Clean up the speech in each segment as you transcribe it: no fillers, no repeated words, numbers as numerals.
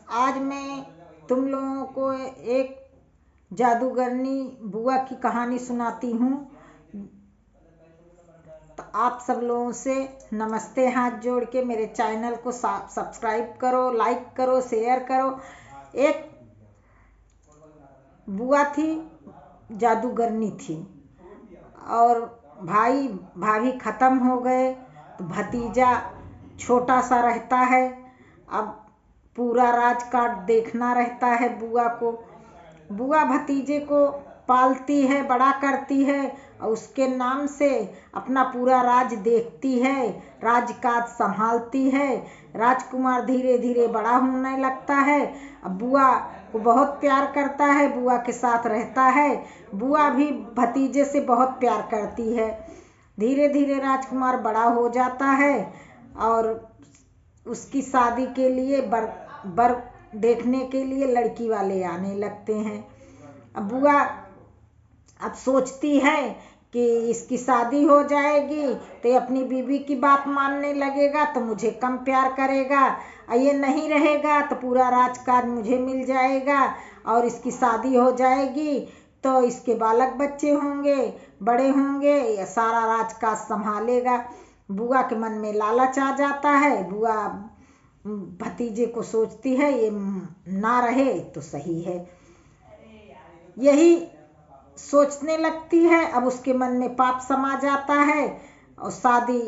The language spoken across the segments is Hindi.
आज मैं तुम लोगों को एक जादूगरनी बुआ की कहानी सुनाती हूँ। तो आप सब लोगों से नमस्ते हाथ जोड़ के मेरे चैनल को सब्सक्राइब करो, लाइक करो, शेयर करो। एक बुआ थी, जादूगरनी थी, और भाई भाभी खत्म हो गए तो भतीजा छोटा सा रहता है। अब पूरा राजकाज देखना रहता है बुआ को। बुआ भतीजे को पालती है, बड़ा करती है और उसके नाम से अपना पूरा राज देखती है, राजकाज संभालती है। राजकुमार धीरे धीरे बड़ा होने लगता है। अब बुआ को बहुत प्यार करता है, बुआ के साथ रहता है। बुआ भी भतीजे से बहुत प्यार करती है। धीरे धीरे राजकुमार बड़ा हो जाता है और उसकी शादी के लिए बर देखने के लिए लड़की वाले आने लगते हैं। अब बुआ अब सोचती है कि इसकी शादी हो जाएगी तो ये अपनी बीवी की बात मानने लगेगा तो मुझे कम प्यार करेगा, और ये नहीं रहेगा तो पूरा राजकाज मुझे मिल जाएगा, और इसकी शादी हो जाएगी तो इसके बालक बच्चे होंगे, बड़े होंगे, ये सारा राजकाज संभालेगा। बुआ के मन में लालच आ जाता है। बुआ भतीजे को सोचती है ये ना रहे तो सही है, यही सोचने लगती है। अब उसके मन में पाप समा जाता है और शादी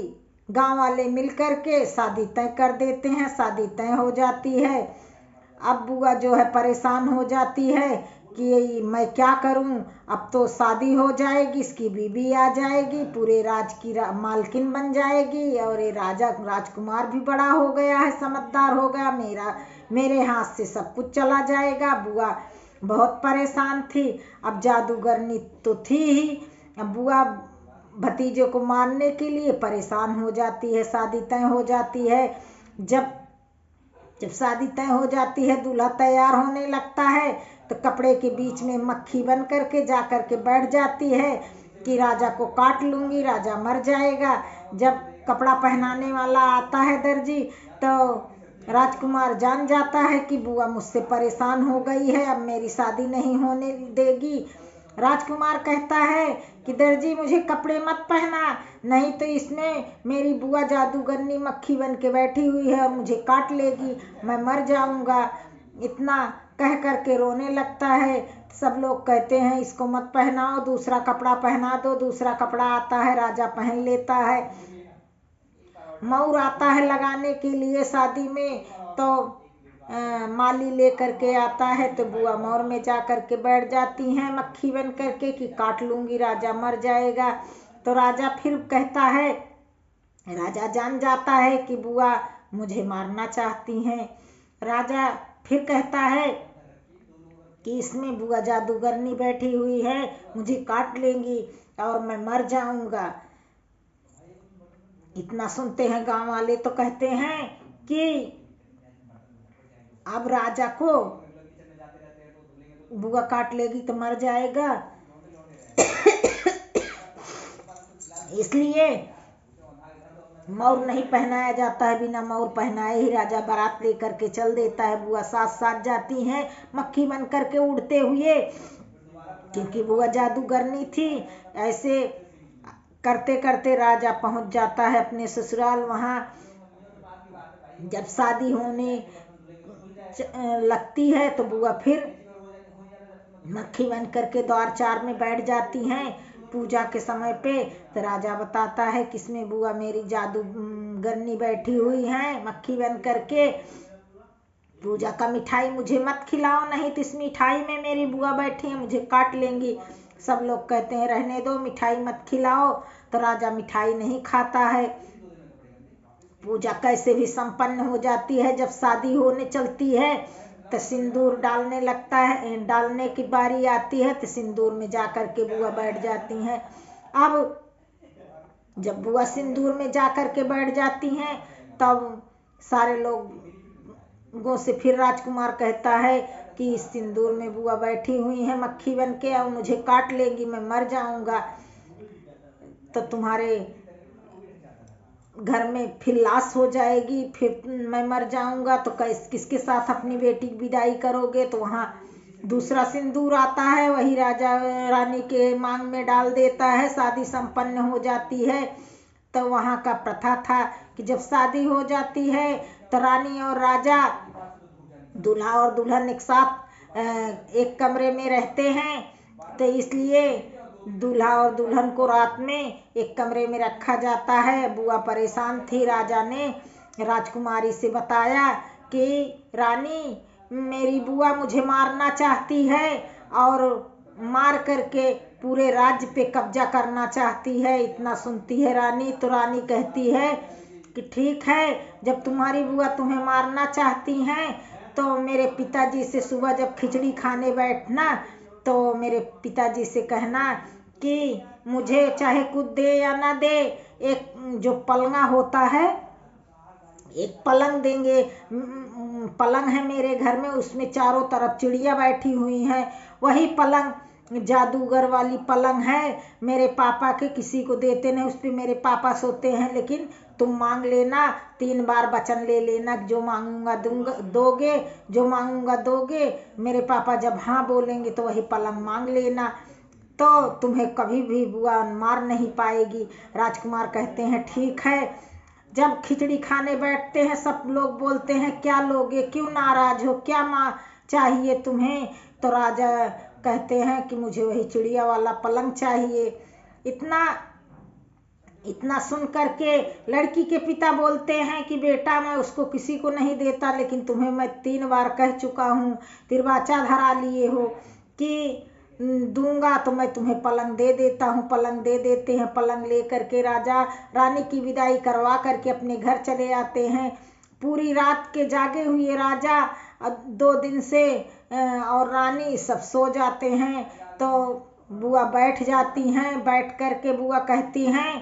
गांव वाले मिल करके शादी तय कर देते हैं। शादी तय हो जाती है। अब बुआ जो है परेशान हो जाती है कि मैं क्या करूं, अब तो शादी हो जाएगी, इसकी बीवी आ जाएगी, पूरे राज की मालकिन बन जाएगी, और ये राजकुमार भी बड़ा हो गया है, समझदार हो गया, मेरे हाथ से सब कुछ चला जाएगा। बुआ बहुत परेशान थी। अब जादूगरनी तो थी ही, अब बुआ भतीजे को मारने के लिए परेशान हो जाती है। शादी तय हो जाती है। जब शादी तय हो जाती है, दूल्हा तैयार होने लगता है तो कपड़े के बीच में मक्खी बन करके जा करके बैठ जाती है कि राजा को काट लूंगी, राजा मर जाएगा। जब कपड़ा पहनाने वाला आता है दर्जी, तो राजकुमार जान जाता है कि बुआ मुझसे परेशान हो गई है, अब मेरी शादी नहीं होने देगी। राजकुमार कहता है कि दर्जी मुझे कपड़े मत पहना, नहीं तो इसमें मेरी बुआ जादूगरनी मक्खी बन के बैठी हुई है और मुझे काट लेगी, मैं मर जाऊंगा। इतना कह करके रोने लगता है। सब लोग कहते हैं इसको मत पहनाओ, दूसरा कपड़ा पहना दो। दूसरा कपड़ा आता है, राजा पहन लेता है। मोर आता है लगाने के लिए शादी में, तो माली लेकर के आता है तो बुआ मोर में जा करके बैठ जाती हैं मक्खी बन करके कि काट लूंगी, राजा मर जाएगा। तो राजा फिर कहता है, राजा जान जाता है कि बुआ मुझे मारना चाहती हैं। राजा फिर कहता है कि इसमें बुआ जादूगरनी बैठी हुई है, मुझे काट लेंगी और मैं मर जाऊंगा। इतना सुनते हैं गांव वाले तो कहते हैं कि अब राजा को बुआ काट लेगी तो मर जाएगा, इसलिए मोर नहीं पहनाया जाता है। बिना मोर पहनाए ही राजा बारात लेकर के चल देता है। बुआ साथ साथ जाती हैं मक्खी बन करके उड़ते हुए, क्योंकि बुआ जादूगरनी थी। ऐसे करते करते राजा पहुंच जाता है अपने ससुराल। वहां जब शादी होने लगती है तो बुआ फिर मक्खी बन करके द्वार चार में बैठ जाती हैं। पूजा के समय पे तो राजा बताता है किसमें बुआ मेरी जादूगरनी बैठी हुई है मक्खी बन करके, पूजा का मिठाई मुझे मत खिलाओ, नहीं तो इस मिठाई में मेरी बुआ बैठी है, मुझे काट लेंगी। सब लोग कहते हैं रहने दो, मिठाई मत खिलाओ। तो राजा मिठाई नहीं खाता है। पूजा कैसे भी संपन्न हो जाती है। जब शादी होने चलती है तो सिंदूर डालने लगता है, डालने की बारी आती है तो सिंदूर में जा करके बुआ बैठ जाती हैं। अब जब बुआ सिंदूर में जा करके बैठ जाती हैं तब सारे लोगों से फिर राजकुमार कहता है कि इस सिंदूर में बुआ बैठी हुई है मक्खी बन के और मुझे काट लेगी, मैं मर जाऊंगा। तो तुम्हारे घर में फिर लाश हो जाएगी, फिर मैं मर जाऊंगा तो किसके साथ अपनी बेटी की विदाई करोगे। तो वहाँ दूसरा सिंदूर आता है, वही राजा रानी के मांग में डाल देता है, शादी संपन्न हो जाती है। तो वहाँ का प्रथा था कि जब शादी हो जाती है तो रानी और राजा, दूल्हा और दुल्हन एक साथ एक कमरे में रहते हैं। तो इसलिए दूल्हा और दुल्हन को रात में एक कमरे में रखा जाता है। बुआ परेशान थी, राजा ने राजकुमारी से बताया कि रानी, मेरी बुआ मुझे मारना चाहती है और मार करके पूरे राज्य पे कब्जा करना चाहती है। इतना सुनती है रानी तो रानी कहती है कि ठीक है, जब तुम्हारी बुआ तुम्हें मारना चाहती हैं तो मेरे पिताजी से सुबह जब खिचड़ी खाने बैठना तो मेरे पिताजी से कहना कि मुझे चाहे कुछ दे या ना दे, एक जो पलंगा होता है, एक पलंग देंगे। पलंग है मेरे घर में, उसमें चारों तरफ चिड़िया बैठी हुई हैं। वही पलंग जादूगर वाली पलंग है, मेरे पापा के, किसी को देते नहीं, उस पर मेरे पापा सोते हैं। लेकिन तुम मांग लेना, 3 बार वचन ले लेना, जो मांगूंगा दूंगा, दोगे, जो मांगूंगा दोगे। मेरे पापा जब हाँ बोलेंगे तो वही पलंग मांग लेना, तो तुम्हें कभी भी बुआ मार नहीं पाएगी। राजकुमार कहते हैं ठीक है। जब खिचड़ी खाने बैठते हैं सब लोग बोलते हैं क्या लोगे, क्यों नाराज हो, क्या माँ चाहिए तुम्हें। तो राजा कहते हैं कि मुझे वही चिड़िया वाला पलंग चाहिए। इतना सुन करके लड़की के पिता बोलते हैं कि बेटा, मैं उसको किसी को नहीं देता, लेकिन तुम्हें मैं 3 बार कह चुका हूँ, तिरवाचा धरा लिए हो कि दूंगा तो मैं तुम्हें पलंग दे देता हूँ। पलंग दे देते हैं। पलंग ले करके राजा रानी की विदाई करवा करके अपने घर चले आते हैं। पूरी रात के जागे हुए राजा 2 दिन से और रानी सब सो जाते हैं। तो बुआ बैठ जाती हैं। बैठ करके बुआ कहती हैं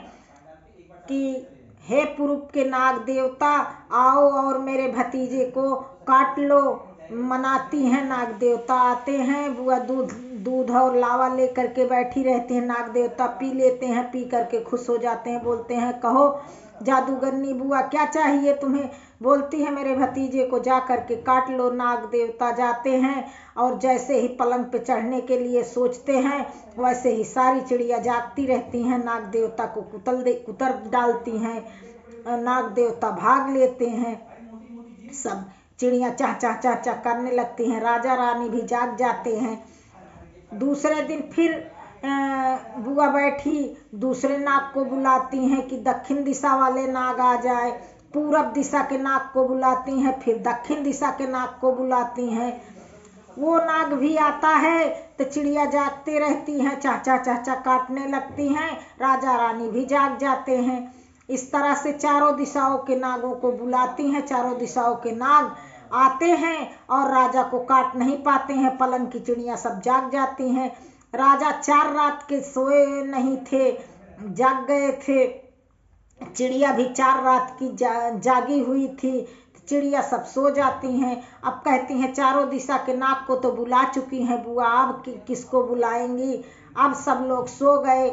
कि हे पूर्व के नाग देवता, आओ और मेरे भतीजे को काट लो। मनाती हैं, नाग देवता आते हैं। बुआ दूध और लावा लेकर के बैठी रहती हैं। नाग देवता पी लेते हैं, पी करके खुश हो जाते हैं। बोलते हैं कहो जादूगरनी बुआ, क्या चाहिए तुम्हें। बोलती है मेरे भतीजे को जा करके काट लो। नाग देवता जाते हैं और जैसे ही पलंग पे चढ़ने के लिए सोचते हैं, वैसे ही सारी चिड़िया जागती रहती हैं। नाग देवता को कुतर डालती हैं। नाग देवता भाग लेते हैं। सब चिड़िया चाह चाह चाह चाह करने लगती हैं। राजा रानी भी जाग जाते हैं। दूसरे दिन फिर बुआ बैठी दूसरे नाग को बुलाती हैं कि दक्षिण दिशा वाले नाग आ जाए। पूरब दिशा के नाग को बुलाती हैं, फिर दक्षिण दिशा के नाग को बुलाती हैं। वो नाग भी आता है तो चिड़िया जागते रहती हैं, चाह चाह चाह चाह काटने लगती हैं। राजा रानी भी जाग जाते हैं। इस तरह से चारों दिशाओं के नागों को बुलाती हैं। चारों दिशाओं के नाग आते हैं और राजा को काट नहीं पाते हैं। पलंग की चिड़िया सब जाग जाती हैं। राजा 4 रात के सोए नहीं थे, जाग गए थे। चिड़िया भी 4 रात की जागी हुई थी। चिड़िया सब सो जाती हैं। अब कहती हैं चारों दिशा के नाग को तो बुला चुकी हैं बुआ, अब किसको बुलाएंगी। अब सब लोग सो गए।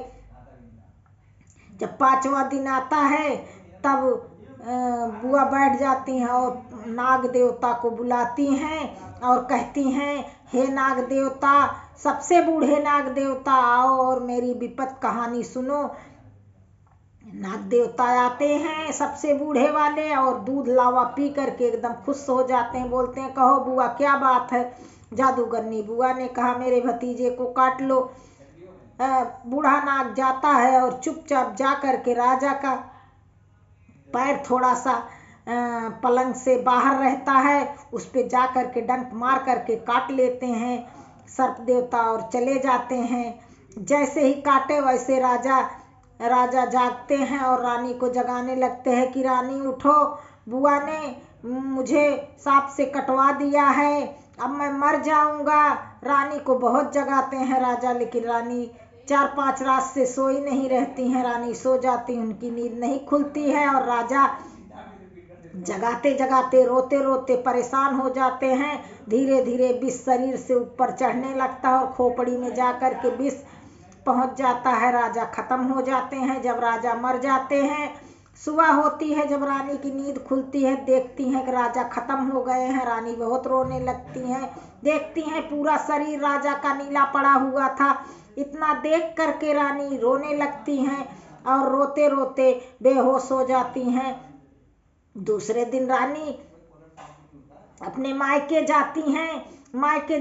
जब 5वां दिन आता है तब बुआ बैठ जाती हैं और नाग देवता को बुलाती हैं और कहती हैं हे नाग देवता, सबसे बूढ़े नाग देवता, आओ और मेरी विपत कहानी सुनो। नाग देवता आते हैं सबसे बूढ़े वाले और दूध लावा पी करके एकदम खुश हो जाते हैं। बोलते हैं कहो बुआ क्या बात है। जादूगरनी बुआ ने कहा मेरे भतीजे को काट लो। बूढ़ा नाग जाता है और चुपचाप जा करके राजा का पैर थोड़ा सा पलंग से बाहर रहता है, उस पे जा करके डंक मार करके काट लेते हैं सर्प देवता और चले जाते हैं। जैसे ही काटे वैसे राजा जागते हैं और रानी को जगाने लगते हैं कि रानी उठो, बुआ ने मुझे सांप से कटवा दिया है, अब मैं मर जाऊंगा। रानी को बहुत जगाते हैं राजा, लेकिन रानी 4-5 रात से सोई नहीं रहती हैं। रानी सो जाती, उनकी नींद नहीं खुलती है और राजा जगाते जगाते रोते रोते परेशान हो जाते हैं। धीरे धीरे विष शरीर से ऊपर चढ़ने लगता है और खोपड़ी में जा कर के विष पहुंच जाता है। राजा खत्म हो जाते हैं। जब राजा मर जाते हैं सुबह होती है, जब रानी की नींद खुलती है, देखती हैं कि राजा खत्म हो गए हैं। रानी बहुत रोने लगती हैं। देखती हैं पूरा शरीर राजा का नीला पड़ा हुआ था। इतना देख करके रानी रोने लगती हैं और रोते रोते बेहोश हो जाती हैं। दूसरे दिन रानी अपने मायके जाती हैं। मायके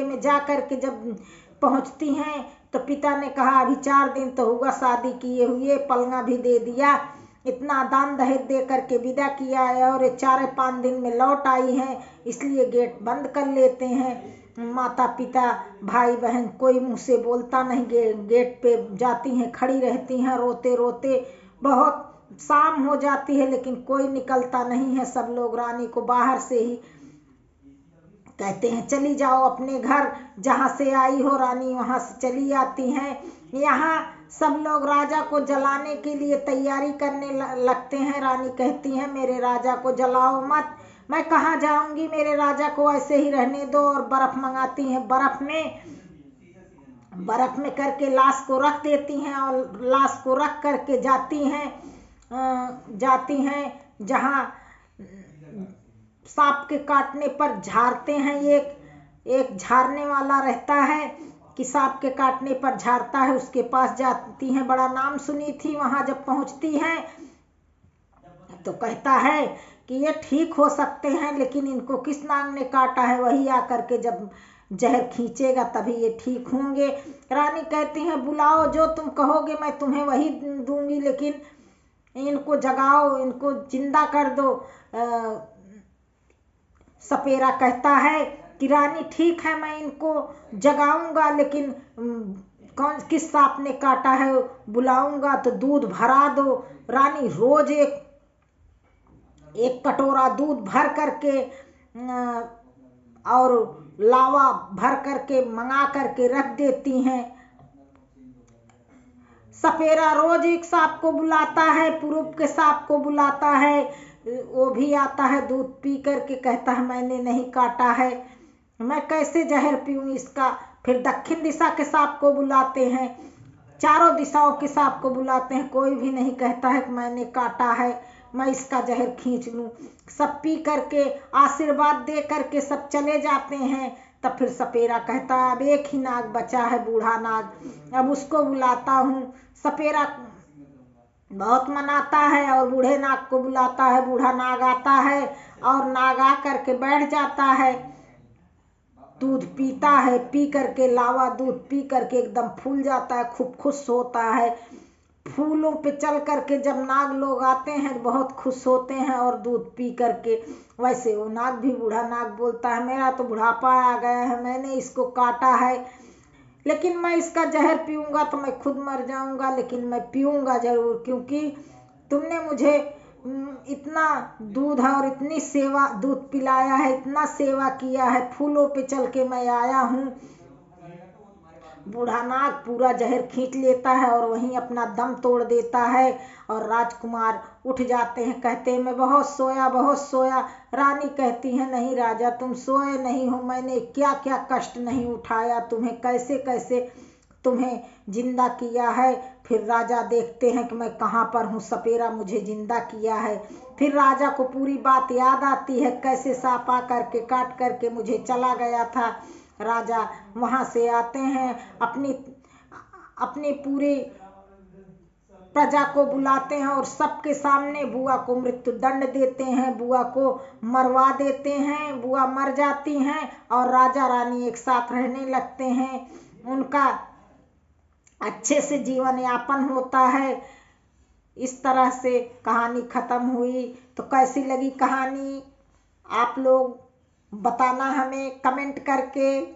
में जा करके जब पहुंचती हैं तो पिता ने कहा अभी 4 दिन तो हुआ शादी किए हुए, पलंगा भी दे दिया, इतना दान दहेज दे करके विदा किया है और 4-5 दिन में लौट आई हैं, इसलिए गेट बंद कर लेते हैं। माता पिता भाई बहन कोई मुँह से बोलता नहीं, गेट पे जाती हैं, खड़ी रहती हैं रोते रोते। बहुत शाम हो जाती है लेकिन कोई निकलता नहीं है। सब लोग रानी को बाहर से ही कहते हैं चली जाओ अपने घर, जहाँ से आई हो रानी वहाँ से चली आती हैं। यहाँ सब लोग राजा को जलाने के लिए तैयारी करने लगते हैं। रानी कहती हैं मेरे राजा को जलाओ मत, मैं कहाँ जाऊंगी, मेरे राजा को ऐसे ही रहने दो। और बर्फ मंगाती हैं, बर्फ में करके लाश को रख देती हैं और लाश को रख करके जाती हैं जहाँ सांप के काटने पर झाड़ते हैं। एक झाड़ने वाला रहता है कि सांप के काटने पर झाड़ता है, उसके पास जाती हैं। बड़ा नाम सुनी थी। वहां जब पहुंचती हैं तो कहता है कि ये ठीक हो सकते हैं लेकिन इनको किस नाग ने काटा है, वही आकर के जब जहर खींचेगा तभी ये ठीक होंगे। रानी कहती हैं बुलाओ, जो तुम कहोगे मैं तुम्हें वही दूंगी, लेकिन इनको जगाओ, इनको जिंदा कर दो। सपेरा कहता है कि रानी ठीक है मैं इनको जगाऊंगा, लेकिन किस सांप ने काटा है बुलाऊंगा तो दूध भरा दो। रानी रोज एक कटोरा दूध भर करके और लावा भर करके मंगा करके रख देती हैं। सपेरा रोज एक सांप को बुलाता है, पूरब के सांप को बुलाता है, वो भी आता है, दूध पी करके कहता है मैंने नहीं काटा है, मैं कैसे जहर पीऊँ इसका। फिर दक्षिण दिशा के सांप को बुलाते हैं, चारों दिशाओं के सांप को बुलाते हैं, कोई भी नहीं कहता है कि मैंने काटा है, मैं इसका जहर खींच लूँ। सब पी करके आशीर्वाद दे करके सब चले जाते हैं। तब फिर सपेरा कहता है अब एक ही नाग बचा है, बूढ़ा नाग, अब उसको बुलाता हूँ। सपेरा बहुत मनाता है और बूढ़े नाग को बुलाता है। बूढ़ा नाग आता है और नाग आ करके बैठ जाता है, दूध पीता है, पी करके लावा दूध पी करके एकदम फूल जाता है, खूब खुश होता है। फूलों पे चल करके जब नाग लोग आते हैं बहुत खुश होते हैं और दूध पी करके। वैसे वो नाग भी, बूढ़ा नाग बोलता है मेरा तो बुढ़ापा आ गया है, मैंने इसको काटा है, लेकिन मैं इसका जहर पीऊंगा तो मैं खुद मर जाऊंगा, लेकिन मैं पीऊंगा जरूर, क्योंकि तुमने मुझे इतना दूध और इतनी सेवा, दूध पिलाया है, इतना सेवा किया है, फूलों पे चल के मैं आया हूँ। बूढ़ा नाग पूरा जहर खींच लेता है और वहीं अपना दम तोड़ देता है और राजकुमार उठ जाते हैं, कहते हैं मैं बहुत सोया। रानी कहती है नहीं राजा तुम सोए नहीं हो, मैंने क्या क्या कष्ट नहीं उठाया, तुम्हें कैसे कैसे तुम्हें जिंदा किया है। फिर राजा देखते हैं कि मैं कहाँ पर हूँ, सपेरा मुझे जिंदा किया है। फिर राजा को पूरी बात याद आती है, कैसे सांप आ करके काट करके मुझे चला गया था। राजा वहां से आते हैं, अपनी पूरी प्रजा को बुलाते हैं और सबके सामने बुआ को मृत्यु दंड देते हैं, बुआ को मरवा देते हैं। बुआ मर जाती हैं और राजा रानी एक साथ रहने लगते हैं, उनका अच्छे से जीवन यापन होता है। इस तरह से कहानी खत्म हुई। तो कैसी लगी कहानी आप लोग बताना हमें कमेंट करके।